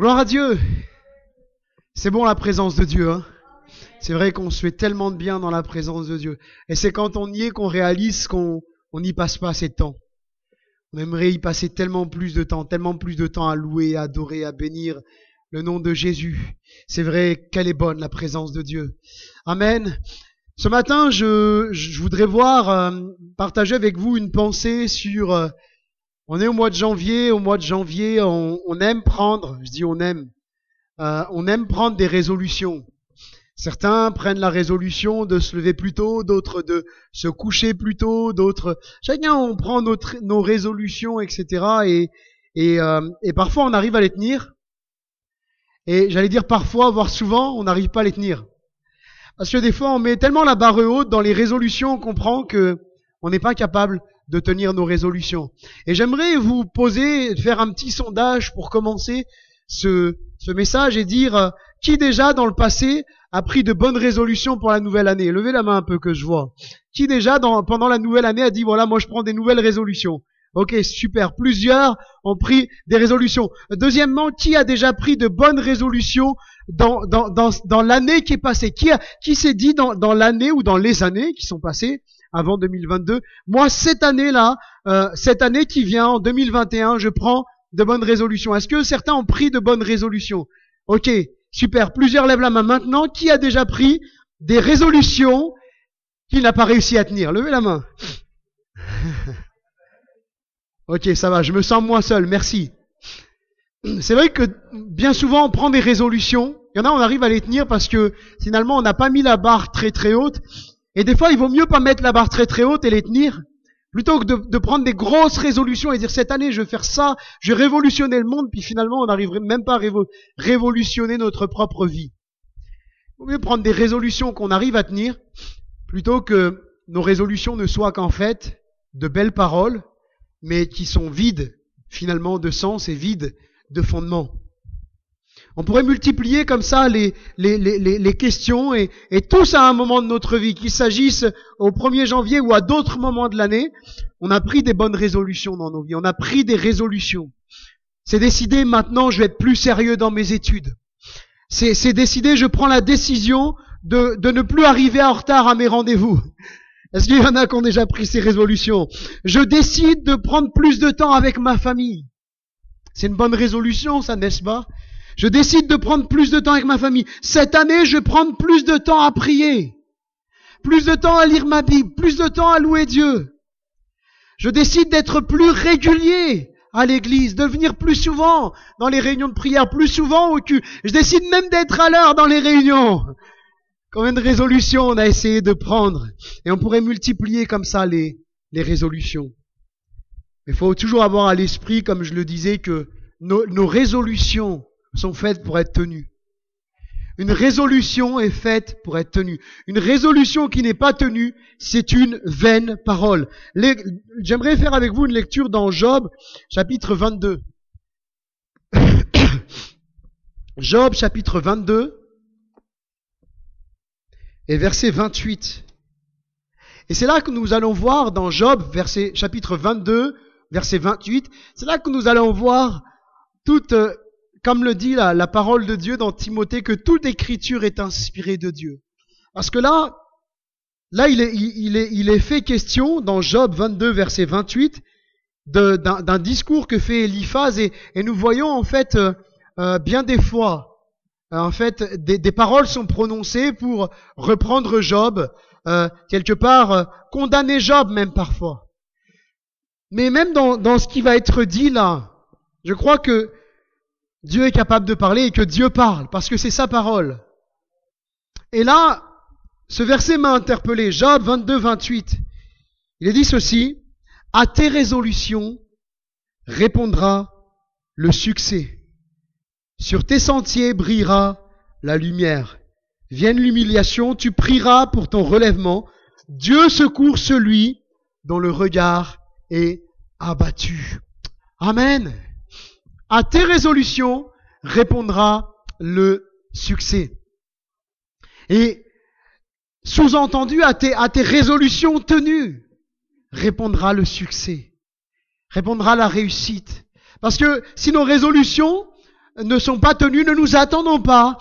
Gloire à Dieu. C'est bon la présence de Dieu, hein. C'est vrai qu'on se fait tellement de bien dans la présence de Dieu. Et c'est quand on y est qu'on réalise qu'on n'y passe pas assez de temps. On aimerait y passer tellement plus de temps à louer, à adorer, à bénir le nom de Jésus. C'est vrai qu'elle est bonne, la présence de Dieu. Amen. Ce matin, je voudrais partager avec vous une pensée sur... on est au mois de janvier. On aime prendre, je dis on aime prendre des résolutions. Certains prennent la résolution de se lever plus tôt, d'autres de se coucher plus tôt, d'autres... Chacun, on prend nos résolutions, etc. Et parfois, on arrive à les tenir. Et j'allais dire parfois, voire souvent, on n'arrive pas à les tenir. Parce que des fois, on met tellement la barre haute dans les résolutions qu'on prend que on n'est pas capable de tenir nos résolutions. Et j'aimerais vous faire un petit sondage pour commencer ce message et dire qui déjà dans le passé a pris de bonnes résolutions pour la nouvelle année. Levez la main un peu que je vois. Qui déjà pendant la nouvelle année a dit voilà, moi je prends des nouvelles résolutions. Ok, super. Plusieurs ont pris des résolutions. Deuxièmement, qui a déjà pris de bonnes résolutions dans l'année qui est passée? Qui s'est dit dans l'année ou dans les années qui sont passées avant 2022, moi cette année-là, cette année qui vient en 2021, je prends de bonnes résolutions. Est-ce que certains ont pris de bonnes résolutions? Ok, super. Plusieurs lèvent la main. Maintenant, qui a déjà pris des résolutions qu'il n'a pas réussi à tenir? Levez la main. Ok, ça va, je me sens moins seul, merci. C'est vrai que bien souvent on prend des résolutions, il y en a on arrive à les tenir parce que finalement on n'a pas mis la barre très très haute, et des fois il vaut mieux pas mettre la barre très très haute et les tenir, plutôt que de prendre des grosses résolutions et dire cette année je vais faire ça, je vais révolutionner le monde, puis finalement on n'arriverait même pas à révolutionner notre propre vie. Il vaut mieux prendre des résolutions qu'on arrive à tenir, plutôt que nos résolutions ne soient qu'en fait de belles paroles, mais qui sont vides, finalement, de sens et vides de fondement. On pourrait multiplier comme ça les questions et tous à un moment de notre vie, qu'il s'agisse au 1er janvier ou à d'autres moments de l'année, on a pris des bonnes résolutions dans nos vies, on a pris des résolutions. C'est décidé, maintenant je vais être plus sérieux dans mes études. C'est décidé, je prends la décision de ne plus arriver en retard à mes rendez-vous. Est-ce qu'il y en a qui ont déjà pris ces résolutions? Je décide de prendre plus de temps avec ma famille. C'est une bonne résolution, ça, n'est-ce pas? Je décide de prendre plus de temps avec ma famille. Cette année, je vais prendre plus de temps à prier. Plus de temps à lire ma Bible. Plus de temps à louer Dieu. Je décide d'être plus régulier à l'église, de venir plus souvent dans les réunions de prière, plus souvent au culte. Je décide même d'être à l'heure dans les réunions. Combien de résolutions on a essayé de prendre? Et on pourrait multiplier comme ça les résolutions. Mais il faut toujours avoir à l'esprit, comme je le disais, que nos résolutions sont faites pour être tenues. Une résolution est faite pour être tenue. Une résolution qui n'est pas tenue, c'est une vaine parole. J'aimerais faire avec vous une lecture dans Job, chapitre 22. Job, chapitre 22. Et verset 28. Et c'est là que nous allons voir dans Job, chapitre 22, verset 28, c'est là que nous allons voir toute, comme le dit la parole de Dieu dans Timothée, que toute écriture est inspirée de Dieu. Parce que là il est fait question dans Job 22, verset 28, d'un discours que fait Eliphaz, et nous voyons en fait bien des fois, en fait, des paroles sont prononcées pour reprendre Job, quelque part, condamner Job même parfois. Mais même dans ce qui va être dit là, je crois que Dieu est capable de parler et que Dieu parle, parce que c'est sa parole. Et là, ce verset m'a interpellé, Job 22, 28. Il est dit ceci, « À tes résolutions répondra le succès. Sur tes sentiers brillera la lumière. Vienne l'humiliation, tu prieras pour ton relèvement. Dieu secourt celui dont le regard est abattu. » Amen. À tes résolutions répondra le succès. Et sous-entendu, à tes résolutions tenues répondra le succès. Répondra la réussite. Parce que si nos résolutions ne sont pas tenus, ne nous attendons pas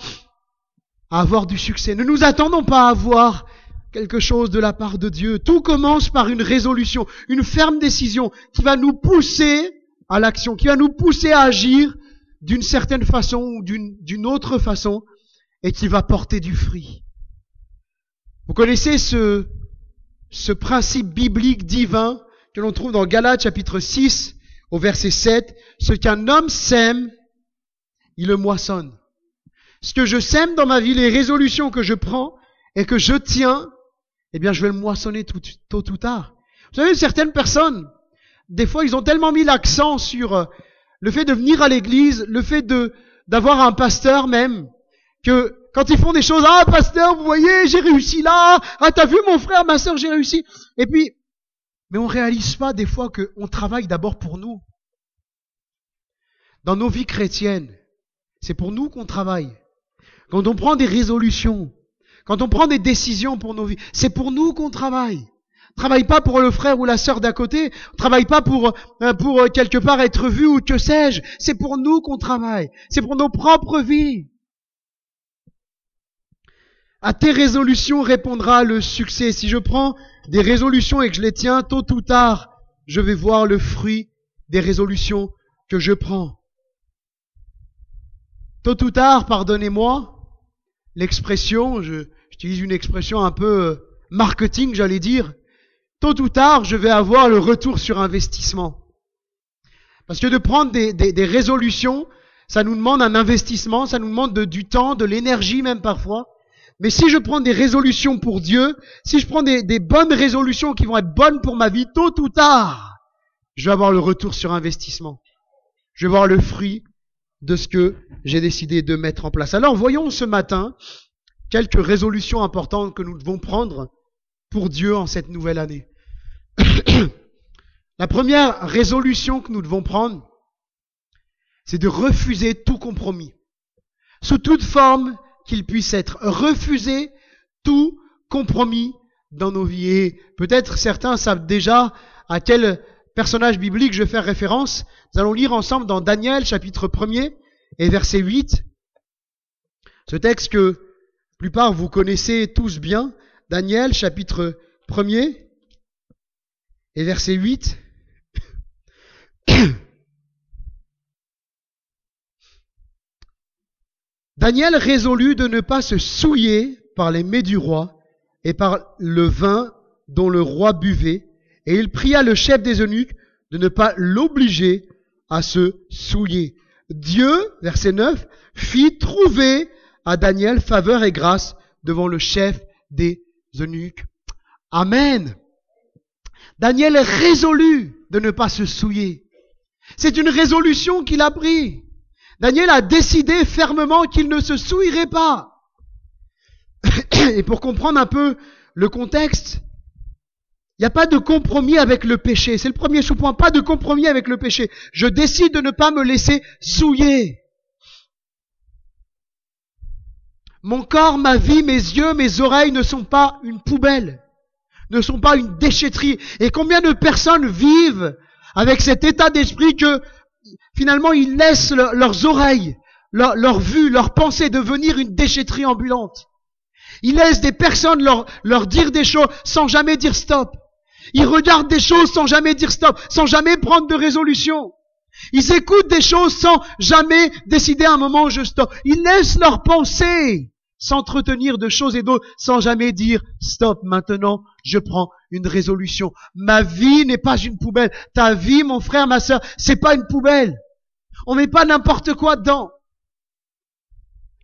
à avoir du succès. Ne nous attendons pas à avoir quelque chose de la part de Dieu. Tout commence par une résolution, une ferme décision qui va nous pousser à l'action, qui va nous pousser à agir d'une certaine façon ou d'une autre façon et qui va porter du fruit. Vous connaissez ce principe biblique divin que l'on trouve dans Galates chapitre 6 au verset 7. Ce qu'un homme sème, il le moissonne. Ce que je sème dans ma vie, les résolutions que je prends et que je tiens, eh bien, je vais le moissonner tôt ou tard. Vous savez, certaines personnes, des fois, ils ont tellement mis l'accent sur le fait de venir à l'église, le fait d'avoir un pasteur même, que quand ils font des choses, ah, pasteur, vous voyez, j'ai réussi là, ah, t'as vu mon frère, ma sœur, j'ai réussi. Et puis, mais on réalise pas des fois qu'on travaille d'abord pour nous. Dans nos vies chrétiennes, c'est pour nous qu'on travaille. Quand on prend des résolutions, quand on prend des décisions pour nos vies, c'est pour nous qu'on travaille. On travaille pas pour le frère ou la sœur d'à côté, on travaille pas pour quelque part être vu ou que sais-je. C'est pour nous qu'on travaille. C'est pour nos propres vies. À tes résolutions répondra le succès. Si je prends des résolutions et que je les tiens, tôt ou tard, je vais voir le fruit des résolutions que je prends. Tôt ou tard, pardonnez-moi, l'expression, j'utilise une expression un peu marketing, j'allais dire, tôt ou tard, je vais avoir le retour sur investissement. Parce que de prendre des résolutions, ça nous demande un investissement, ça nous demande du temps, de l'énergie même parfois. Mais si je prends des résolutions pour Dieu, si je prends des bonnes résolutions qui vont être bonnes pour ma vie, tôt ou tard, je vais avoir le retour sur investissement. Je vais voir le fruit de ce que j'ai décidé de mettre en place. Alors voyons ce matin quelques résolutions importantes que nous devons prendre pour Dieu en cette nouvelle année. La première résolution que nous devons prendre, c'est de refuser tout compromis, sous toute forme qu'il puisse être. Refuser tout compromis dans nos vies. Et peut-être certains savent déjà à quel personnage biblique je fais référence. Nous allons lire ensemble dans Daniel chapitre 1er et verset 8. Ce texte que la plupart vous connaissez tous bien. Daniel chapitre 1er et verset 8. Daniel résolut de ne pas se souiller par les mets du roi et par le vin dont le roi buvait, et il pria le chef des eunuques de ne pas l'obliger à se souiller. Dieu, verset 9, fit trouver à Daniel faveur et grâce devant le chef des eunuques. Amen. Daniel résolut de ne pas se souiller. C'est une résolution qu'il a prise. Daniel a décidé fermement qu'il ne se souillerait pas. Et pour comprendre un peu le contexte, il n'y a pas de compromis avec le péché. C'est le premier sous-point, pas de compromis avec le péché. Je décide de ne pas me laisser souiller. Mon corps, ma vie, mes yeux, mes oreilles ne sont pas une poubelle, ne sont pas une déchetterie. Et combien de personnes vivent avec cet état d'esprit que finalement ils laissent leurs oreilles, leur vue, leur pensée devenir une déchetterie ambulante. Ils laissent des personnes leur dire des choses sans jamais dire stop. Ils regardent des choses sans jamais dire stop, sans jamais prendre de résolution. Ils écoutent des choses sans jamais décider à un moment où je stoppe. Ils laissent leur pensée s'entretenir de choses et d'autres sans jamais dire stop, maintenant je prends une résolution. Ma vie n'est pas une poubelle. Ta vie, mon frère, ma sœur, c'est pas une poubelle. On met pas n'importe quoi dedans.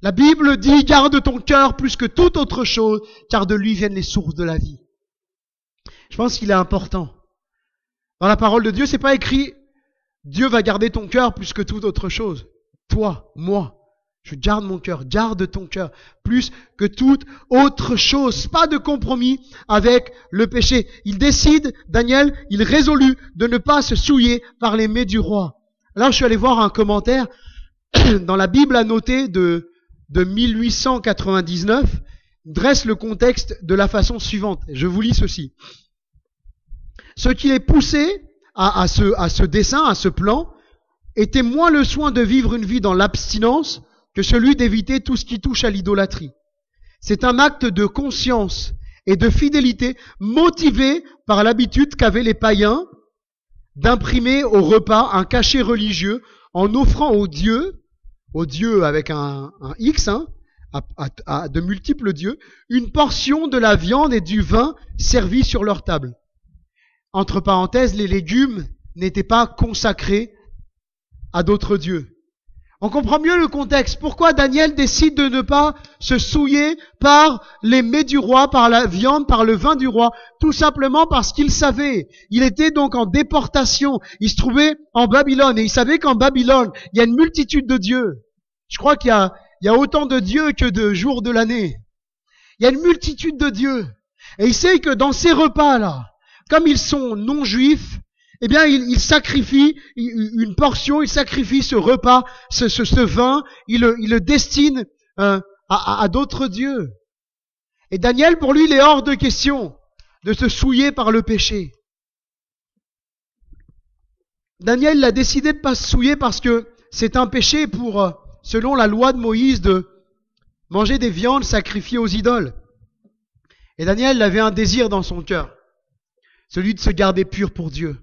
La Bible dit, garde ton cœur plus que toute autre chose, car de lui viennent les sources de la vie. Je pense qu'il est important. Dans la parole de Dieu, c'est pas écrit, Dieu va garder ton cœur plus que toute autre chose. Toi, moi, je garde mon cœur, garde ton cœur plus que toute autre chose. Pas de compromis avec le péché. Il décide, Daniel, il résolut de ne pas se souiller par les mets du roi. Alors je suis allé voir un commentaire dans la Bible annotée de 1899, dresse le contexte de la façon suivante. Je vous lis ceci. Ce qui est poussé à ce dessin, à ce plan, était moins le soin de vivre une vie dans l'abstinence que celui d'éviter tout ce qui touche à l'idolâtrie. C'est un acte de conscience et de fidélité motivé par l'habitude qu'avaient les païens d'imprimer au repas un cachet religieux en offrant aux dieux avec un X, à de multiples dieux, une portion de la viande et du vin servis sur leur table. Entre parenthèses, les légumes n'étaient pas consacrés à d'autres dieux. On comprend mieux le contexte. Pourquoi Daniel décide de ne pas se souiller par les mets du roi, par la viande, par le vin du roi? Tout simplement parce qu'il savait. Il était donc en déportation. Il se trouvait en Babylone. Et il savait qu'en Babylone, il y a une multitude de dieux. Je crois qu'il y a autant de dieux que de jours de l'année. Il y a une multitude de dieux. Et il sait que dans ces repas-là, comme ils sont non-juifs, eh bien, il sacrifie une portion, il sacrifie ce repas, ce vin, il le destine à d'autres dieux. Et Daniel, pour lui, il est hors de question de se souiller par le péché. Daniel, il a décidé de ne pas se souiller parce que c'est un péché pour, selon la loi de Moïse, de manger des viandes sacrifiées aux idoles. Et Daniel, il avait un désir dans son cœur, celui de se garder pur pour Dieu.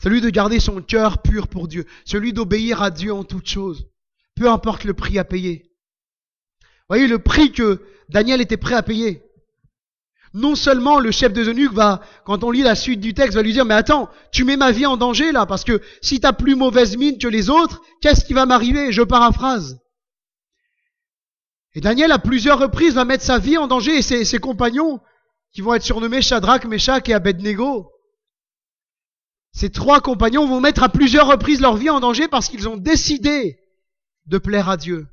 Celui de garder son cœur pur pour Dieu. Celui d'obéir à Dieu en toutes choses. Peu importe le prix à payer. Vous voyez le prix que Daniel était prêt à payer. Non seulement le chef des eunuques va, quand on lit la suite du texte, va lui dire, mais attends, tu mets ma vie en danger là, parce que si t'as plus mauvaise mine que les autres, qu'est-ce qui va m'arriver? Je paraphrase. Et Daniel, à plusieurs reprises, va mettre sa vie en danger, et ses compagnons, qui vont être surnommés Shadrach, Meshach et Abednego, ces trois compagnons vont mettre à plusieurs reprises leur vie en danger parce qu'ils ont décidé de plaire à Dieu.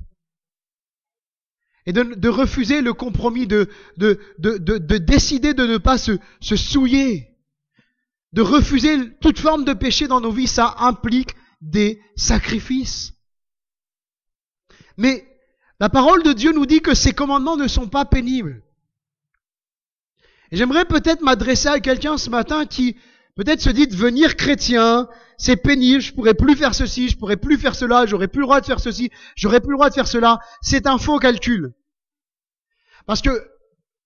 Et de refuser le compromis, de décider de ne pas se souiller. De refuser toute forme de péché dans nos vies, ça implique des sacrifices. Mais la parole de Dieu nous dit que ces commandements ne sont pas pénibles. Et j'aimerais peut-être m'adresser à quelqu'un ce matin qui peut-être se dit devenir chrétien, c'est pénible, je pourrais plus faire ceci, je pourrais plus faire cela, j'aurais plus le droit de faire ceci, j'aurais plus le droit de faire cela. C'est un faux calcul. Parce que,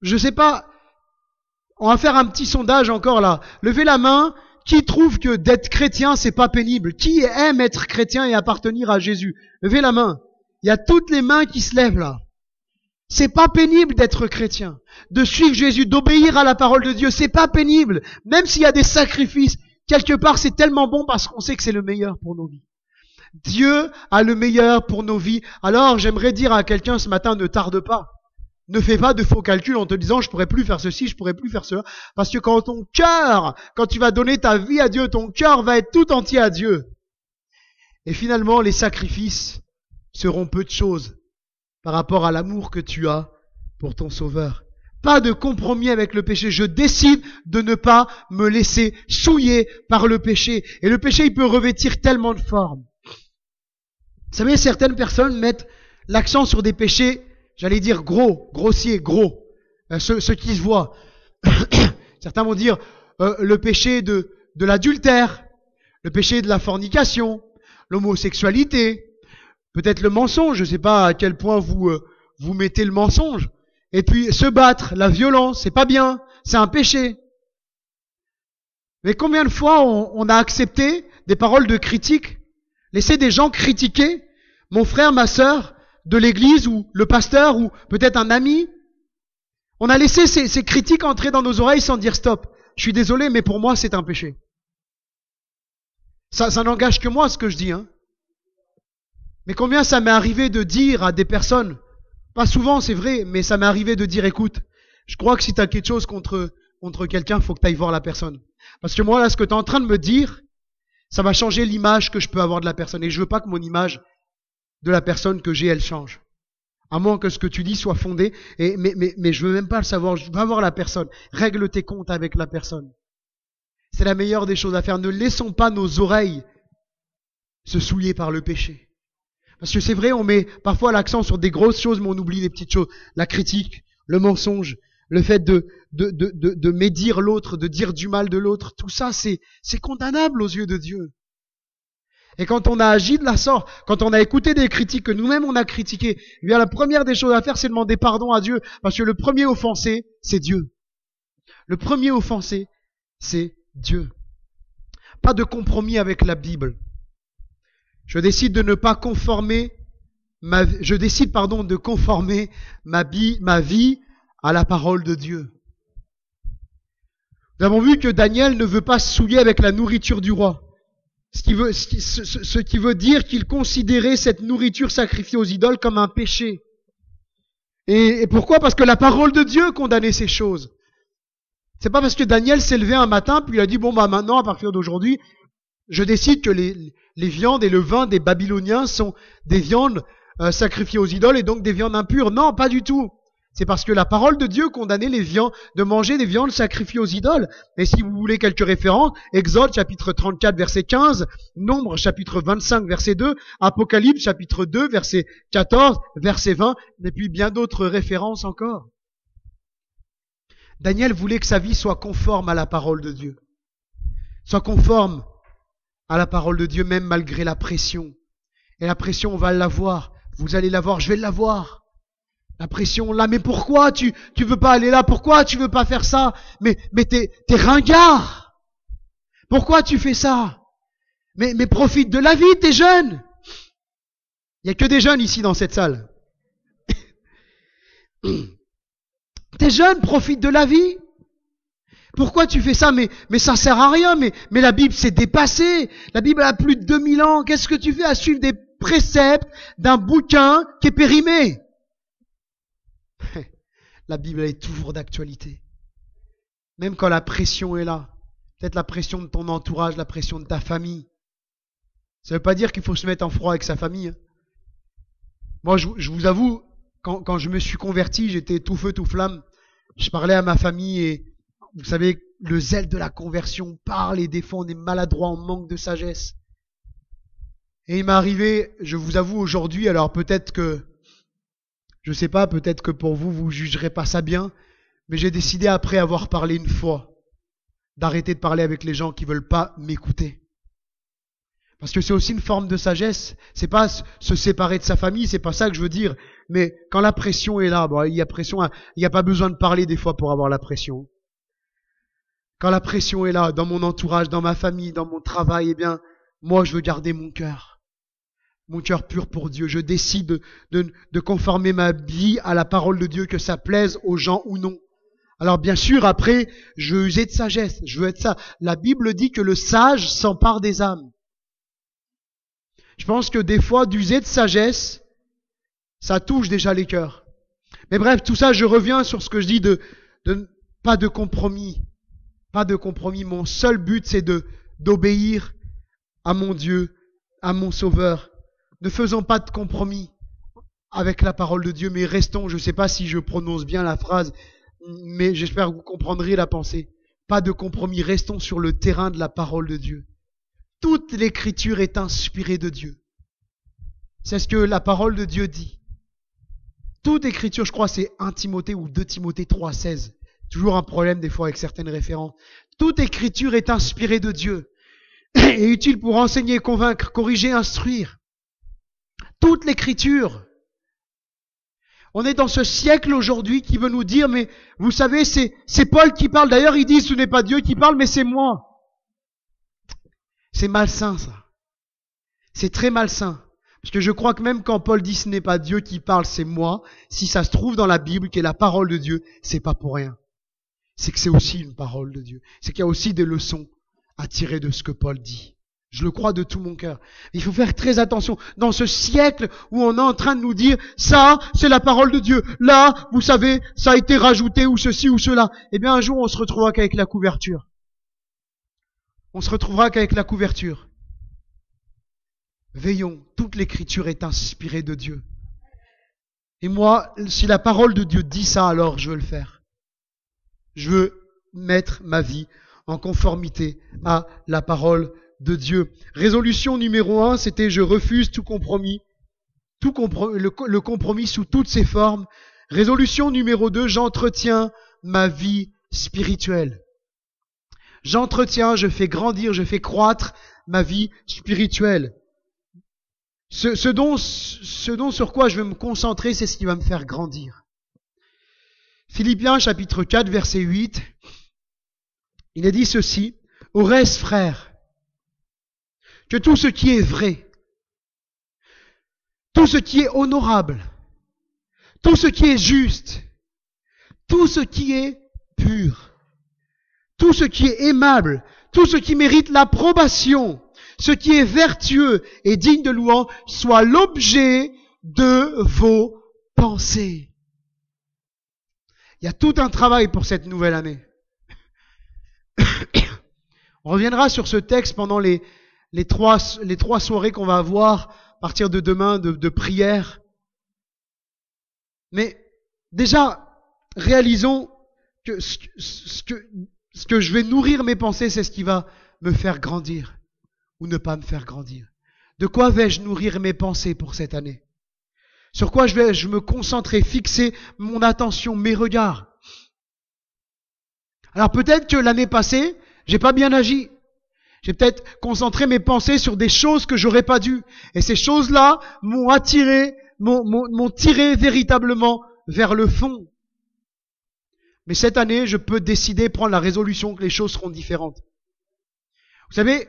je sais pas, on va faire un petit sondage encore là. Levez la main, qui trouve que d'être chrétien, c'est pas pénible? Qui aime être chrétien et appartenir à Jésus? Levez la main. Il y a toutes les mains qui se lèvent là. C'est pas pénible d'être chrétien, de suivre Jésus, d'obéir à la parole de Dieu. C'est pas pénible, même s'il y a des sacrifices. Quelque part, c'est tellement bon parce qu'on sait que c'est le meilleur pour nos vies. Dieu a le meilleur pour nos vies. Alors, j'aimerais dire à quelqu'un ce matin, ne tarde pas. Ne fais pas de faux calculs en te disant, je pourrais plus faire ceci, je pourrais plus faire cela. Parce que quand tu vas donner ta vie à Dieu, ton cœur va être tout entier à Dieu. Et finalement, les sacrifices seront peu de choses par rapport à l'amour que tu as pour ton Sauveur. Pas de compromis avec le péché. Je décide de ne pas me laisser souiller par le péché. Et le péché, il peut revêtir tellement de formes. Vous savez, certaines personnes mettent l'accent sur des péchés, j'allais dire gros, grossiers, gros, ceux qui se voient. Certains vont dire le péché de l'adultère, le péché de la fornication, l'homosexualité, peut-être le mensonge, je ne sais pas à quel point vous mettez le mensonge. Et puis se battre, la violence, c'est pas bien, c'est un péché. Mais combien de fois on a accepté des paroles de critique, laisser des gens critiquer mon frère, ma sœur, de l'église ou le pasteur ou peut-être un ami? On a laissé ces critiques entrer dans nos oreilles sans dire stop. Je suis désolé, mais pour moi c'est un péché. Ça n'engage que moi ce que je dis, hein. Mais combien ça m'est arrivé de dire à des personnes, pas souvent c'est vrai, mais ça m'est arrivé de dire écoute, je crois que si tu as quelque chose contre quelqu'un, il faut que tu ailles voir la personne. Parce que moi là, ce que tu es en train de me dire, ça va changer l'image que je peux avoir de la personne. Et je veux pas que mon image de la personne que j'ai, elle change. À moins que ce que tu dis soit fondé, mais je veux même pas le savoir, je veux voir la personne. Règle tes comptes avec la personne. C'est la meilleure des choses à faire. Ne laissons pas nos oreilles se souiller par le péché. Parce que c'est vrai, on met parfois l'accent sur des grosses choses, mais on oublie des petites choses. La critique, le mensonge, le fait de médire l'autre, de dire du mal de l'autre, tout ça, c'est condamnable aux yeux de Dieu. Et quand on a agi de la sorte, quand on a écouté des critiques que nous-mêmes on a critiquées, eh bien la première des choses à faire, c'est demander pardon à Dieu, parce que le premier offensé, c'est Dieu. Le premier offensé, c'est Dieu. Pas de compromis avec la Bible. Je décide de conformer ma vie à la parole de Dieu. Nous avons vu que Daniel ne veut pas se souiller avec la nourriture du roi. Ce qui veut dire qu'il considérait cette nourriture sacrifiée aux idoles comme un péché. Et pourquoi? Parce que la parole de Dieu condamnait ces choses. C'est pas parce que Daniel s'est levé un matin, puis il a dit, bon, maintenant, à partir d'aujourd'hui, je décide que les viandes et le vin des Babyloniens sont des viandes sacrifiées aux idoles et donc des viandes impures. Non, pas du tout. C'est parce que la parole de Dieu condamnait de manger des viandes sacrifiées aux idoles. Et si vous voulez quelques références, Exode chapitre 34 verset 15, Nombre chapitre 25 verset 2, Apocalypse chapitre 2 verset 14, verset 20, et puis bien d'autres références encore. Daniel voulait que sa vie soit conforme à la parole de Dieu. Soit conforme à la parole de Dieu, même malgré la pression. Et la pression, on va l'avoir. Vous allez l'avoir, je vais l'avoir. La pression là, mais pourquoi tu veux pas aller là? Pourquoi tu veux pas faire ça? Mais t'es ringard. Pourquoi tu fais ça? Mais profite de la vie, t'es jeune. Il y a que des jeunes ici dans cette salle. T'es jeune, profite de la vie. Pourquoi tu fais ça? Mais ça sert à rien. Mais la Bible s'est dépassée. La Bible a plus de 2000 ans. Qu'est-ce que tu fais à suivre des préceptes d'un bouquin qui est périmé? La Bible est toujours d'actualité. Même quand la pression est là. Peut-être la pression de ton entourage, la pression de ta famille. Ça ne veut pas dire qu'il faut se mettre en froid avec sa famille. Moi, je vous avoue, quand je me suis converti, j'étais tout feu, tout flamme. Je parlais à ma famille et vous savez, le zèle de la conversion parle et des fois on est maladroit, on manque de sagesse. Et il m'est arrivé, je vous avoue aujourd'hui, alors peut-être que, je sais pas, peut-être que pour vous, vous jugerez pas ça bien, mais j'ai décidé après avoir parlé une fois, d'arrêter de parler avec les gens qui veulent pas m'écouter. Parce que c'est aussi une forme de sagesse. C'est pas se séparer de sa famille, c'est pas ça que je veux dire. Mais quand la pression est là, bon, il y a pas besoin de parler des fois pour avoir la pression. Quand la pression est là, dans mon entourage, dans ma famille, dans mon travail, eh bien, moi je veux garder mon cœur pur pour Dieu. Je décide de conformer ma vie à la parole de Dieu, que ça plaise aux gens ou non. Alors bien sûr, après, je veux user de sagesse, je veux être ça. La Bible dit que le sage s'empare des âmes. Je pense que des fois, d'user de sagesse, ça touche déjà les cœurs. Mais bref, tout ça, je reviens sur ce que je dis pas de compromis. Pas de compromis. Mon seul but, c'est d'obéir à mon Dieu, à mon Sauveur. Ne faisons pas de compromis avec la parole de Dieu, mais restons, je ne sais pas si je prononce bien la phrase, mais j'espère que vous comprendrez la pensée. Pas de compromis, restons sur le terrain de la parole de Dieu. Toute l'écriture est inspirée de Dieu. C'est ce que la parole de Dieu dit. Toute écriture, je crois, c'est 1 Timothée ou 2 Timothée 3,16. Toujours un problème des fois avec certaines références. Toute écriture est inspirée de Dieu et utile pour enseigner, convaincre, corriger, instruire. Toute l'écriture. On est dans ce siècle aujourd'hui qui veut nous dire, mais vous savez, c'est Paul qui parle. D'ailleurs, il dit, ce n'est pas Dieu qui parle, mais c'est moi. C'est malsain, ça. C'est très malsain. Parce que je crois que même quand Paul dit ce n'est pas Dieu qui parle, c'est moi, si ça se trouve dans la Bible, qui est la parole de Dieu, c'est pas pour rien. C'est que c'est aussi une parole de Dieu. C'est qu'il y a aussi des leçons à tirer de ce que Paul dit. Je le crois de tout mon cœur. Il faut faire très attention. Dans ce siècle où on est en train de nous dire, ça, c'est la parole de Dieu. Là, vous savez, ça a été rajouté ou ceci ou cela. Eh bien, un jour, on se retrouvera qu'avec la couverture. On se retrouvera qu'avec la couverture. Veillons, toute l'écriture est inspirée de Dieu. Et moi, si la parole de Dieu dit ça, alors je veux le faire. Je veux mettre ma vie en conformité à la parole de Dieu. Résolution numéro 1, c'était je refuse tout compromis. Le compromis sous toutes ses formes. Résolution numéro 2, j'entretiens ma vie spirituelle. J'entretiens, je fais grandir, je fais croître ma vie spirituelle. Ce dont sur quoi je vais me concentrer, c'est ce qui va me faire grandir. Philippiens chapitre 4, verset 8, il est dit ceci: au reste, frères, que tout ce qui est vrai, tout ce qui est honorable, tout ce qui est juste, tout ce qui est pur, tout ce qui est aimable, tout ce qui mérite l'approbation, ce qui est vertueux et digne de louange, soit l'objet de vos pensées. Il y a tout un travail pour cette nouvelle année. On reviendra sur ce texte pendant les trois soirées qu'on va avoir à partir de demain de prière. Mais déjà, réalisons que ce que je vais nourrir mes pensées, c'est ce qui va me faire grandir ou ne pas me faire grandir. De quoi vais-je nourrir mes pensées pour cette année? Sur quoi je me concentrer, fixer mon attention, mes regards? Alors peut-être que l'année passée, j'ai pas bien agi. J'ai peut-être concentré mes pensées sur des choses que j'aurais pas dû. Et ces choses-là m'ont attiré, m'ont tiré véritablement vers le fond. Mais cette année, je peux décider, prendre la résolution que les choses seront différentes. Vous savez,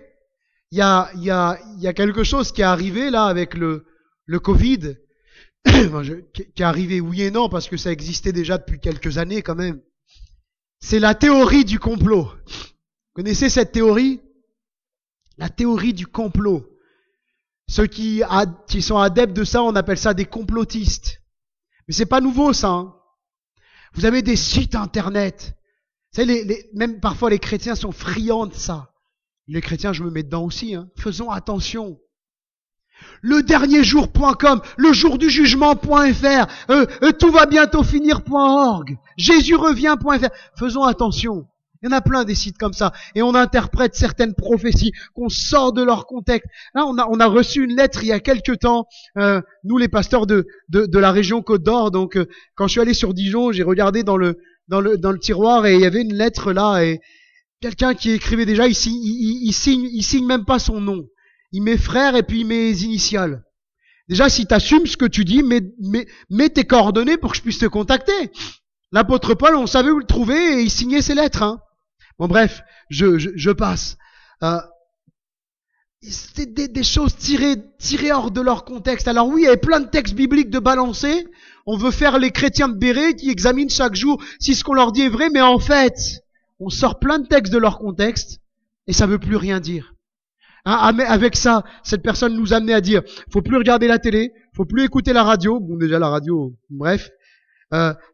il y a quelque chose qui est arrivé là avec le Covid, qui est arrivé oui et non, parce que ça existait déjà depuis quelques années quand même. C'est la théorie du complot. Vous connaissez cette théorie? La théorie du complot. Ceux qui sont adeptes de ça, on appelle ça des complotistes. Mais c'est pas nouveau ça. Hein. Vous avez des sites internet. Vous savez, même parfois les chrétiens sont friands de ça. Les chrétiens, je me mets dedans aussi. Hein. Faisons attention. Ledernierjour.com, lejourdujugement.fr, tout va bientôt finir.org, Jésus revient.fr. Faisons attention. Il y en a plein des sites comme ça. Et on interprète certaines prophéties qu'on sort de leur contexte. Là, on a reçu une lettre il y a quelque temps, nous les pasteurs de la région Côte d'Or. Donc, quand je suis allé sur Dijon, j'ai regardé dans le tiroir et il y avait une lettre là et quelqu'un qui écrivait déjà, il signe même pas son nom. Il met frère et puis il met les initiales. Déjà, si tu assumes ce que tu dis, mets tes coordonnées pour que je puisse te contacter. L'apôtre Paul, on savait où le trouver et il signait ses lettres. Hein. Bon bref, je passe. C'est des choses tirées hors de leur contexte. Alors oui, il y avait plein de textes bibliques de balancer. On veut faire les chrétiens de Béret qui examinent chaque jour si ce qu'on leur dit est vrai, mais en fait, on sort plein de textes de leur contexte et ça veut plus rien dire. Hein, avec ça, cette personne nous amenait à dire, faut plus regarder la télé, faut plus écouter la radio. Bon, déjà la radio, bref.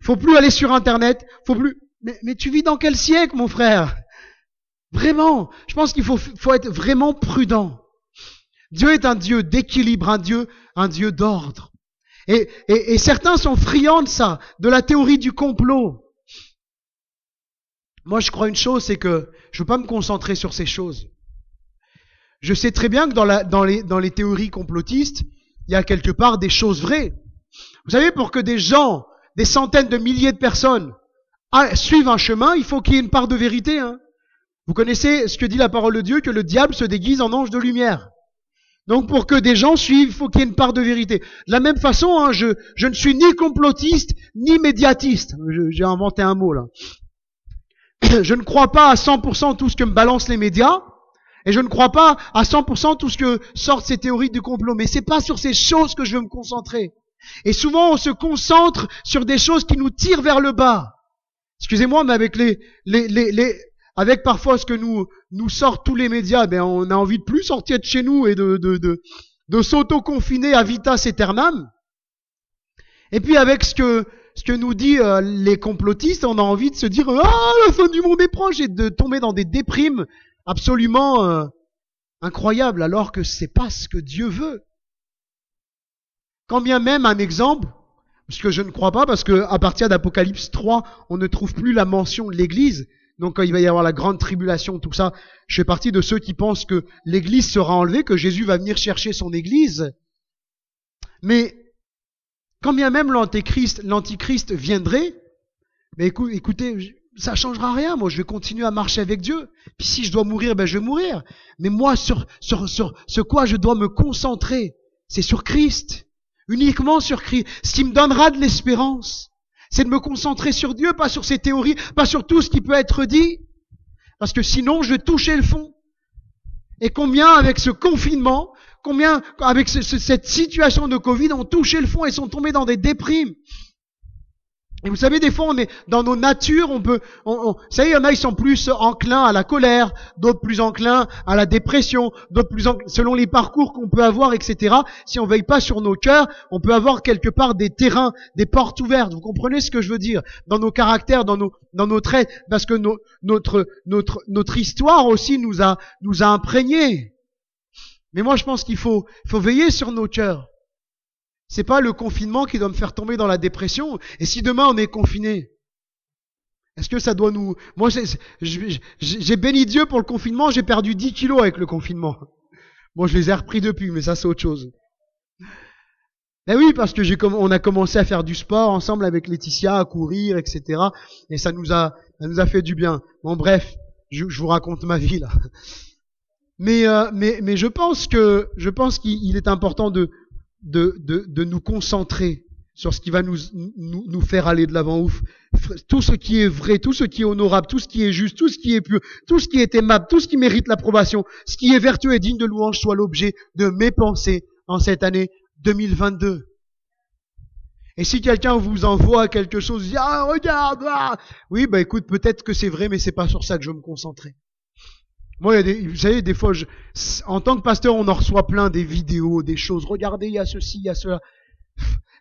Faut plus aller sur Internet, faut plus. Mais tu vis dans quel siècle, mon frère? Vraiment, je pense qu'il faut être vraiment prudent. Dieu est un Dieu d'équilibre, un Dieu d'ordre. Et certains sont friands de ça, de la théorie du complot. Moi, je crois une chose, c'est que je veux pas me concentrer sur ces choses. Je sais très bien que dans les théories complotistes, il y a quelque part des choses vraies. Vous savez, pour que des gens, des centaines de milliers de personnes suivent un chemin, il faut qu'il y ait une part de vérité. Hein. Vous connaissez ce que dit la parole de Dieu, que le diable se déguise en ange de lumière. Donc pour que des gens suivent, il faut qu'il y ait une part de vérité. De la même façon, hein, je ne suis ni complotiste, ni médiatiste. J'ai inventé un mot là. Je ne crois pas à 100% tout ce que me balancent les médias. Et je ne crois pas à 100% tout ce que sortent ces théories du complot. Mais c'est pas sur ces choses que je veux me concentrer. Et souvent, on se concentre sur des choses qui nous tirent vers le bas. Excusez-moi, mais avec avec parfois ce que nous sortent tous les médias, ben on a envie de plus sortir de chez nous et de s'auto-confiner à vitas aeternam. Et puis avec ce que nous dit les complotistes, on a envie de se dire la fin du monde est proche et de tomber dans des déprimes absolument incroyables, alors que c'est pas ce que Dieu veut. Quand bien même un exemple, parce que je ne crois pas, parce que à partir d'Apocalypse 3, on ne trouve plus la mention de l'Église. Donc quand il va y avoir la grande tribulation, tout ça, je fais partie de ceux qui pensent que l'Église sera enlevée, que Jésus va venir chercher son Église. Mais quand bien même l'antichrist viendrait, mais écoutez, ça changera rien. Moi, je vais continuer à marcher avec Dieu. Puis si je dois mourir, ben je vais mourir. Mais moi, sur quoi je dois me concentrer, c'est sur Christ. Uniquement sur Christ. Ce qui me donnera de l'espérance, c'est de me concentrer sur Dieu, pas sur ses théories, pas sur tout ce qui peut être dit. Parce que sinon, je vais toucher le fond. Et combien, avec ce confinement, combien, avec cette situation de Covid, ont touché le fond et sont tombés dans des déprimes. Et vous savez, des fois, on est dans nos natures, vous savez, il y en a, ils sont plus enclins à la colère, d'autres plus enclins à la dépression, d'autres plus selon les parcours qu'on peut avoir, etc. Si on veille pas sur nos cœurs, on peut avoir quelque part des terrains, des portes ouvertes. Vous comprenez ce que je veux dire? Dans nos caractères, dans nos traits, parce que notre histoire aussi nous a imprégnés. Mais moi, je pense qu'il faut veiller sur nos cœurs. C'est pas le confinement qui doit me faire tomber dans la dépression. Et si demain on est confiné, est-ce que ça doit nous... Moi, j'ai béni Dieu pour le confinement, j'ai perdu 10 kilos avec le confinement. Bon, je les ai repris depuis, mais ça c'est autre chose. Ben oui, parce que on a commencé à faire du sport ensemble avec Laetitia, à courir, etc. Et ça nous a fait du bien. Bon, bref, je vous raconte ma vie là. Mais je pense qu'il est important de nous concentrer sur ce qui va nous faire aller de l'avant. Ouf. Tout ce qui est vrai, tout ce qui est honorable, tout ce qui est juste, tout ce qui est pur, tout ce qui est aimable, tout ce qui mérite l'approbation, ce qui est vertueux et digne de louange soit l'objet de mes pensées en cette année 2022. Et si quelqu'un vous envoie quelque chose, dit, ah, regarde, ah. Oui, bah écoute, peut-être que c'est vrai, mais c'est pas sur ça que je veux me concentrer. Moi, vous savez, des fois, en tant que pasteur, on en reçoit plein des vidéos, des choses. Regardez, il y a ceci, il y a cela.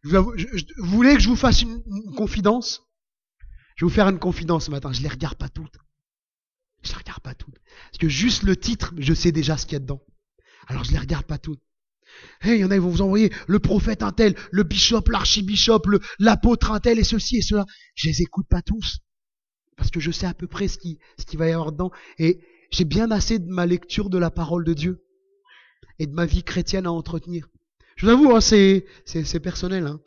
Vous voulez que je vous fasse une confidence? Je vais vous faire une confidence ce matin. Je les regarde pas toutes. Je les regarde pas toutes. Parce que juste le titre, je sais déjà ce qu'il y a dedans. Alors je les regarde pas toutes. Hey, il y en a, ils vont vous envoyer le prophète un tel, le bishop, l'archibishop, l'apôtre un tel et ceci et cela. Je les écoute pas tous. Parce que je sais à peu près ce qui va y avoir dedans. Et j'ai bien assez de ma lecture de la parole de Dieu et de ma vie chrétienne à entretenir. Je vous avoue, hein, c'est personnel. Hein.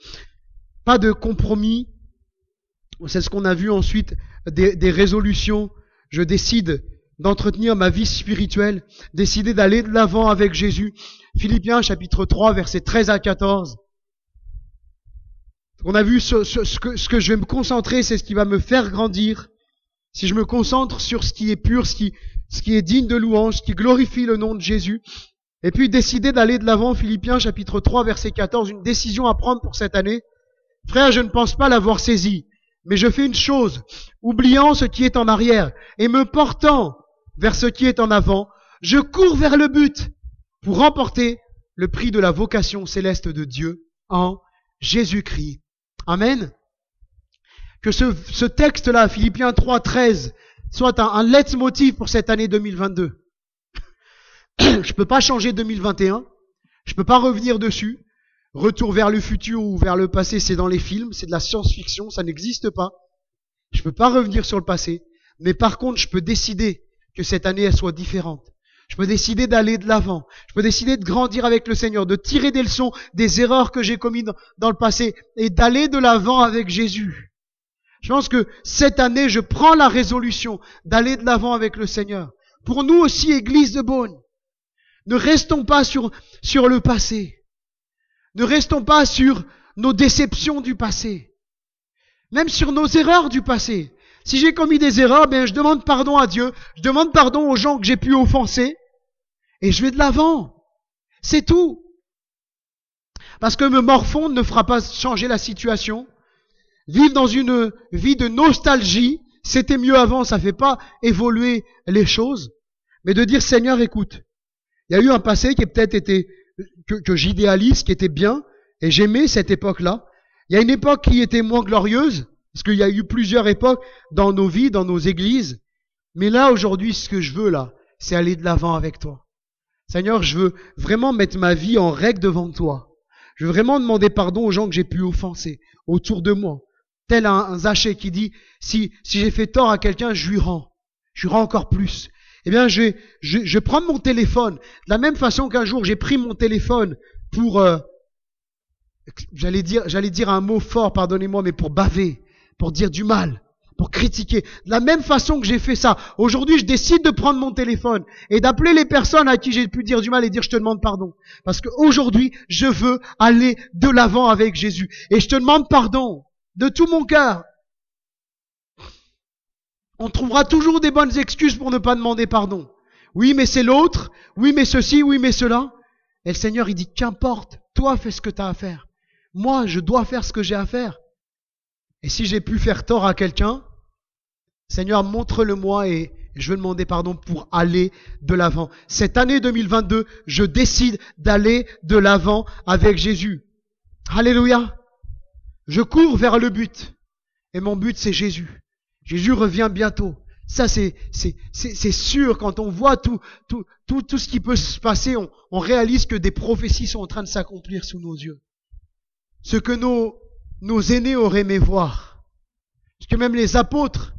Pas de compromis. C'est ce qu'on a vu ensuite, des résolutions. Je décide d'entretenir ma vie spirituelle, décider d'aller de l'avant avec Jésus. Philippiens chapitre 3, versets 13 à 14. On a vu ce que je vais me concentrer, c'est ce qui va me faire grandir. Si je me concentre sur ce qui est pur, ce qui est digne de louange, ce qui glorifie le nom de Jésus, et puis décider d'aller de l'avant, Philippiens chapitre 3, verset 14, une décision à prendre pour cette année. Frère, je ne pense pas l'avoir saisi, mais je fais une chose, oubliant ce qui est en arrière, et me portant vers ce qui est en avant, je cours vers le but, pour remporter le prix de la vocation céleste de Dieu en Jésus-Christ. Amen. Que ce texte-là, Philippiens 3, 13, soit un leitmotiv pour cette année 2022. Je peux pas changer 2021. Je peux pas revenir dessus. Retour vers le futur ou vers le passé, c'est dans les films, c'est de la science-fiction, ça n'existe pas. Je peux pas revenir sur le passé. Mais par contre, je peux décider que cette année, elle soit différente. Je peux décider d'aller de l'avant. Je peux décider de grandir avec le Seigneur, de tirer des leçons des erreurs que j'ai commises dans le passé et d'aller de l'avant avec Jésus. Je pense que cette année, je prends la résolution d'aller de l'avant avec le Seigneur. Pour nous aussi, Église de Beaune, ne restons pas sur le passé. Ne restons pas sur nos déceptions du passé. Même sur nos erreurs du passé. Si j'ai commis des erreurs, bien, je demande pardon à Dieu. Je demande pardon aux gens que j'ai pu offenser. Et je vais de l'avant. C'est tout. Parce que me morfondre ne fera pas changer la situation. Vivre dans une vie de nostalgie, c'était mieux avant, ça fait pas évoluer les choses. Mais de dire, Seigneur, écoute, il y a eu un passé qui a peut-être été, que j'idéalise, qui était bien, et j'aimais cette époque-là. Il y a une époque qui était moins glorieuse, parce qu'il y a eu plusieurs époques dans nos vies, dans nos églises. Mais là, aujourd'hui, ce que je veux, là, c'est aller de l'avant avec toi. Seigneur, je veux vraiment mettre ma vie en règle devant toi. Je veux vraiment demander pardon aux gens que j'ai pu offenser autour de moi. Tel un Zachée qui dit, si j'ai fait tort à quelqu'un, je lui rends encore plus. Eh bien, je vais prendre mon téléphone, de la même façon qu'un jour j'ai pris mon téléphone pour, j'allais dire un mot fort, pardonnez-moi, mais pour baver, pour dire du mal, pour critiquer. De la même façon que j'ai fait ça, aujourd'hui je décide de prendre mon téléphone et d'appeler les personnes à qui j'ai pu dire du mal et dire je te demande pardon. Parce qu'aujourd'hui, je veux aller de l'avant avec Jésus. Et je te demande pardon de tout mon cœur. On trouvera toujours des bonnes excuses pour ne pas demander pardon. Oui, mais c'est l'autre. Oui, mais ceci. Oui, mais cela. Et le Seigneur, il dit, qu'importe. Toi, fais ce que tu as à faire. Moi, je dois faire ce que j'ai à faire. Et si j'ai pu faire tort à quelqu'un, Seigneur, montre-le-moi et je veux demander pardon pour aller de l'avant. Cette année 2022, je décide d'aller de l'avant avec Jésus. Alléluia. Je cours vers le but. Et mon but, c'est Jésus. Jésus revient bientôt. Ça, c'est sûr. Quand on voit tout ce qui peut se passer, on réalise que des prophéties sont en train de s'accomplir sous nos yeux. Ce que nos aînés auraient aimé voir. Ce que même les apôtres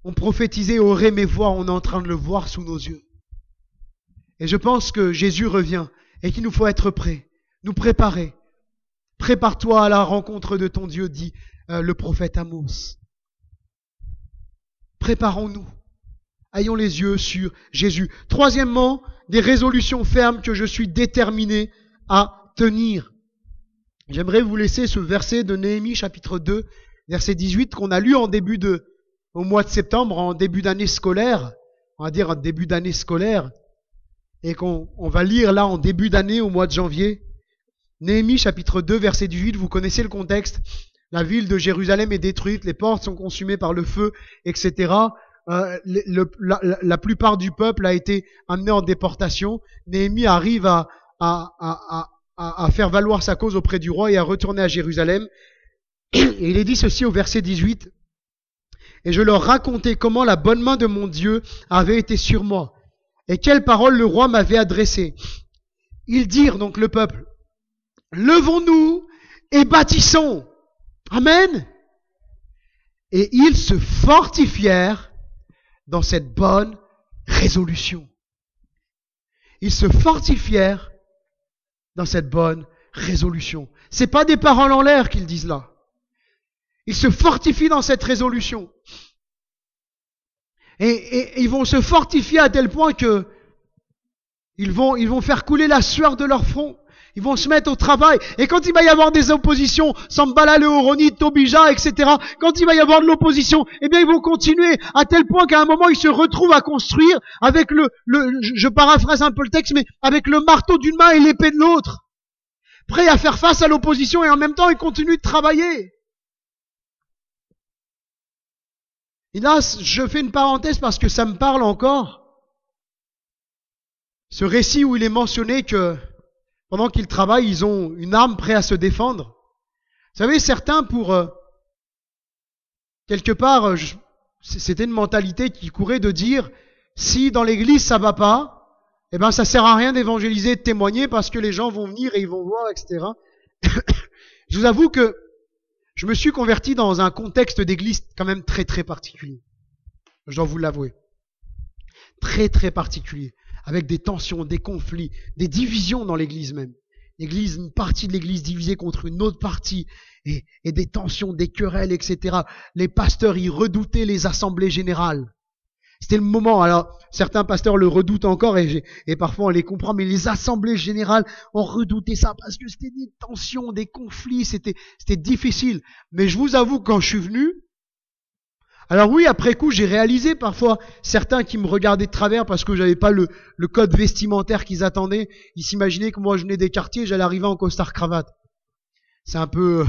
ont prophétisé, auraient aimé voir, on est en train de le voir sous nos yeux. Et je pense que Jésus revient et qu'il nous faut être prêts, nous préparer. Prépare-toi à la rencontre de ton Dieu, dit le prophète Amos. Préparons-nous. Ayons les yeux sur Jésus. Troisièmement, des résolutions fermes que je suis déterminé à tenir. J'aimerais vous laisser ce verset de Néhémie chapitre 2, verset 18, qu'on a lu au mois de septembre, en début d'année scolaire. On va dire en début d'année scolaire. Et qu'on va lire là en début d'année, au mois de janvier. Néhémie chapitre 2, verset 18, vous connaissez le contexte. La ville de Jérusalem est détruite, les portes sont consumées par le feu, etc. La plupart du peuple a été amené en déportation. Néhémie arrive à faire valoir sa cause auprès du roi et à retourner à Jérusalem. Et il est dit ceci au verset 18. Et je leur racontai comment la bonne main de mon Dieu avait été sur moi et quelles paroles le roi m'avait adressées. Ils dirent, donc le peuple, levons-nous et bâtissons. Amen. Et ils se fortifièrent dans cette bonne résolution. Ils se fortifièrent dans cette bonne résolution. C'est pas des paroles en l'air qu'ils disent là. Ils se fortifient dans cette résolution. Et ils vont se fortifier à tel point que ils vont faire couler la sueur de leur front. Ils vont se mettre au travail. Et quand il va y avoir des oppositions, Sambala, le Horoni, Tobija, etc., quand il va y avoir de l'opposition, eh bien, ils vont continuer à tel point qu'à un moment, ils se retrouvent à construire avec je paraphrase un peu le texte, mais avec le marteau d'une main et l'épée de l'autre. Prêts à faire face à l'opposition et en même temps, ils continuent de travailler. Et là, je fais une parenthèse parce que ça me parle encore. Ce récit où il est mentionné que pendant qu'ils travaillent, ils ont une arme prête à se défendre. Vous savez, certains, quelque part, c'était une mentalité qui courait de dire, si dans l'église ça va pas, eh ben ça sert à rien d'évangéliser, de témoigner parce que les gens vont venir et ils vont voir, etc. Je vous avoue que je me suis converti dans un contexte d'église quand même très très particulier. Je dois vous l'avouer. Très très particulier. Avec des tensions, des conflits, des divisions dans l'église même. L'église, une partie de l'église divisée contre une autre partie, et des tensions, des querelles, etc. Les pasteurs, ils redoutaient les assemblées générales. C'était le moment. Alors, certains pasteurs le redoutent encore, et parfois on les comprend, mais les assemblées générales ont redouté ça parce que c'était des tensions, des conflits, c'était difficile. Mais je vous avoue, quand je suis venu, alors oui, après coup, j'ai réalisé parfois certains qui me regardaient de travers parce que j'avais pas le code vestimentaire qu'ils attendaient. Ils s'imaginaient que moi je venais des quartiers, j'allais arriver en costard-cravate. C'est un peu...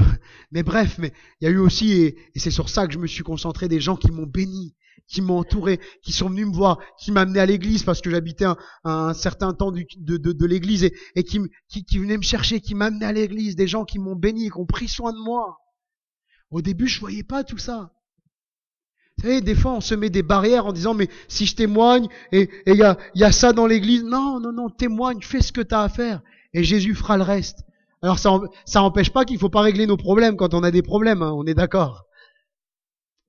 Mais bref, mais il y a eu aussi, et c'est sur ça que je me suis concentré, des gens qui m'ont béni, qui m'ont entouré, qui sont venus me voir, qui m'amenaient à l'église parce que j'habitais un certain temps de l'église et qui venaient me chercher, qui m'amenaient à l'église, des gens qui m'ont béni, qui ont pris soin de moi. Au début, je voyais pas tout ça. Vous savez, des fois, on se met des barrières en disant, mais si je témoigne, et il y a ça dans l'église. Non, témoigne, fais ce que tu as à faire. Et Jésus fera le reste. Alors, ça empêche pas qu'il faut pas régler nos problèmes quand on a des problèmes, hein, on est d'accord.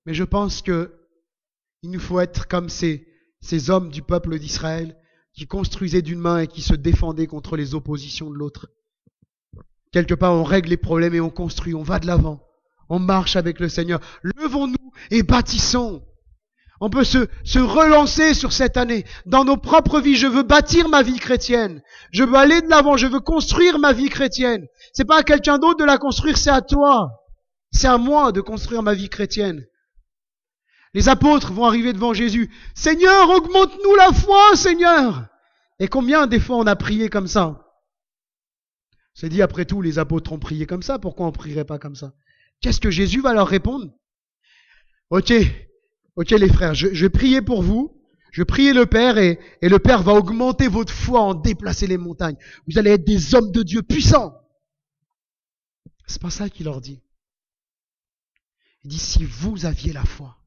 Mais je pense que il nous faut être comme ces hommes du peuple d'Israël qui construisaient d'une main et qui se défendaient contre les oppositions de l'autre. Quelque part, on règle les problèmes et on construit, on va de l'avant. On marche avec le Seigneur. Levons-nous et bâtissons. On peut se relancer sur cette année. Dans nos propres vies, je veux bâtir ma vie chrétienne. Je veux aller de l'avant, je veux construire ma vie chrétienne. C'est pas à quelqu'un d'autre de la construire, c'est à toi. C'est à moi de construire ma vie chrétienne. Les apôtres vont arriver devant Jésus. Seigneur, augmente-nous la foi, Seigneur. Et combien des fois on a prié comme ça? C'est dit, après tout, les apôtres ont prié comme ça, pourquoi on ne prierait pas comme ça? Qu'est-ce que Jésus va leur répondre? Ok les frères, je vais prier pour vous, je vais prier le Père et le Père va augmenter votre foi en déplacer les montagnes. Vous allez être des hommes de Dieu puissants. C'est pas ça qu'il leur dit. Il dit, si vous aviez la foi,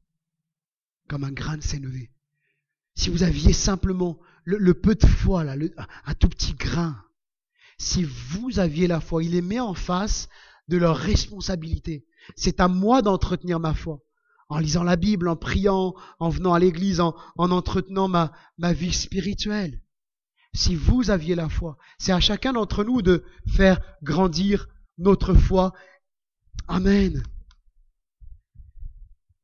comme un grain de sénévé, si vous aviez simplement le peu de foi, là, un tout petit grain, si vous aviez la foi, il les met en face de leur responsabilité. C'est à moi d'entretenir ma foi. En lisant la Bible, en priant, en venant à l'église, en entretenant ma vie spirituelle. Si vous aviez la foi, c'est à chacun d'entre nous de faire grandir notre foi. Amen.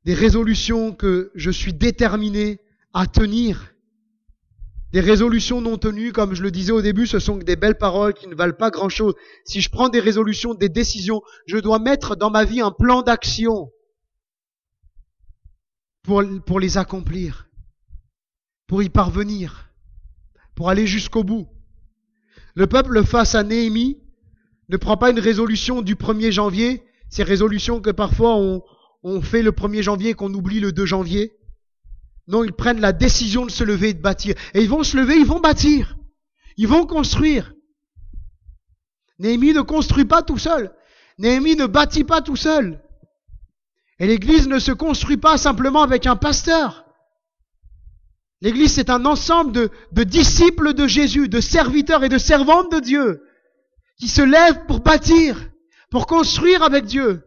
Des résolutions que je suis déterminé à tenir. Des résolutions non tenues, comme je le disais au début, ce sont que des belles paroles qui ne valent pas grand-chose. Si je prends des résolutions, des décisions, je dois mettre dans ma vie un plan d'action pour les accomplir, pour y parvenir, pour aller jusqu'au bout. Le peuple face à Néhémie ne prend pas une résolution du 1er janvier, ces résolutions que parfois on fait le 1er janvier et qu'on oublie le 2 janvier. Non, ils prennent la décision de se lever et de bâtir. Et ils vont se lever, ils vont bâtir. Ils vont construire. Néhémie ne construit pas tout seul. Néhémie ne bâtit pas tout seul. Et l'église ne se construit pas simplement avec un pasteur. L'église, c'est un ensemble de disciples de Jésus, de serviteurs et de servantes de Dieu, qui se lèvent pour bâtir, pour construire avec Dieu.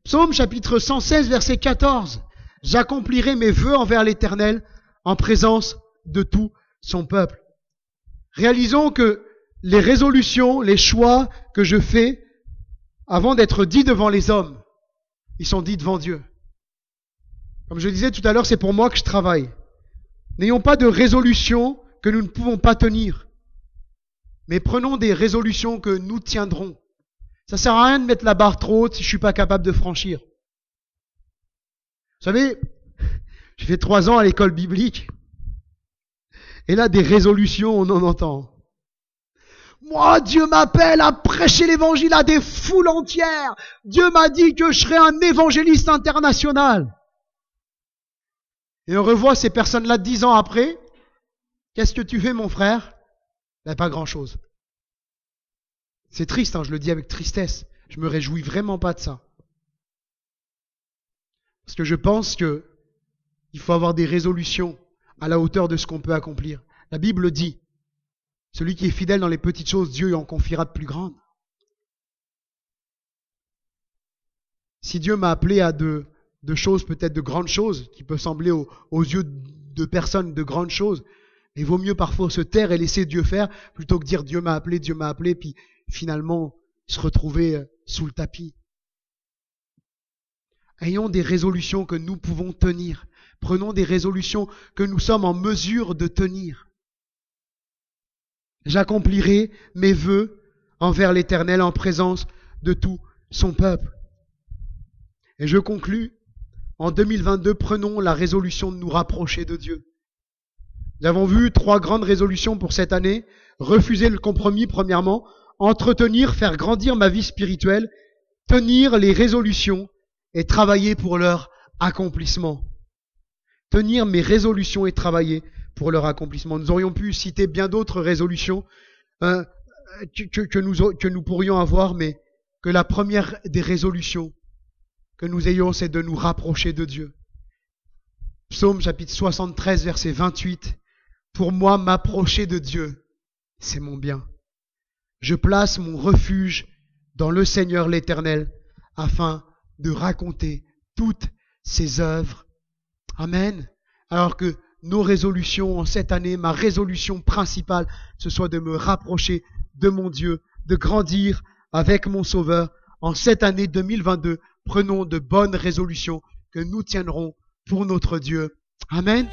Psaume chapitre 116, verset 14. J'accomplirai mes vœux envers l'Éternel en présence de tout son peuple. Réalisons que les résolutions, les choix que je fais, avant d'être dits devant les hommes, ils sont dits devant Dieu. Comme je le disais tout à l'heure, c'est pour moi que je travaille. N'ayons pas de résolutions que nous ne pouvons pas tenir, mais prenons des résolutions que nous tiendrons. Ça sert à rien de mettre la barre trop haute si je suis pas capable de franchir. Vous savez, j'ai fait 3 ans à l'école biblique, et là, des résolutions, on en entend. Moi, Dieu m'appelle à prêcher l'évangile à des foules entières. Dieu m'a dit que je serais un évangéliste international. Et on revoit ces personnes-là 10 ans après. Qu'est-ce que tu fais, mon frère? Ben, pas grand-chose. C'est triste, je le dis avec tristesse. Je me réjouis vraiment pas de ça. Parce que je pense que il faut avoir des résolutions à la hauteur de ce qu'on peut accomplir. La Bible dit, celui qui est fidèle dans les petites choses, Dieu lui en confiera de plus grandes. Si Dieu m'a appelé à de choses, peut-être de grandes choses, qui peuvent sembler aux yeux de personnes de grandes choses, il vaut mieux parfois se taire et laisser Dieu faire, plutôt que dire Dieu m'a appelé, puis finalement se retrouver sous le tapis. Ayons des résolutions que nous pouvons tenir. Prenons des résolutions que nous sommes en mesure de tenir. J'accomplirai mes vœux envers l'Éternel en présence de tout son peuple. Et je conclus, en 2022, prenons la résolution de nous rapprocher de Dieu. Nous avons vu 3 grandes résolutions pour cette année. Refuser le compromis, premièrement. Entretenir, faire grandir ma vie spirituelle. Tenir les résolutions et travailler pour leur accomplissement. Tenir mes résolutions et travailler pour leur accomplissement. Nous aurions pu citer bien d'autres résolutions que nous pourrions avoir, mais que la première des résolutions que nous ayons, c'est de nous rapprocher de Dieu. Psaume chapitre 73, verset 28. Pour moi, m'approcher de Dieu, c'est mon bien. Je place mon refuge dans le Seigneur l'Éternel, afin de raconter toutes ses œuvres. Amen. Alors que nos résolutions en cette année, ma résolution principale, ce soit de me rapprocher de mon Dieu, de grandir avec mon Sauveur. En cette année 2022, prenons de bonnes résolutions que nous tiendrons pour notre Dieu. Amen.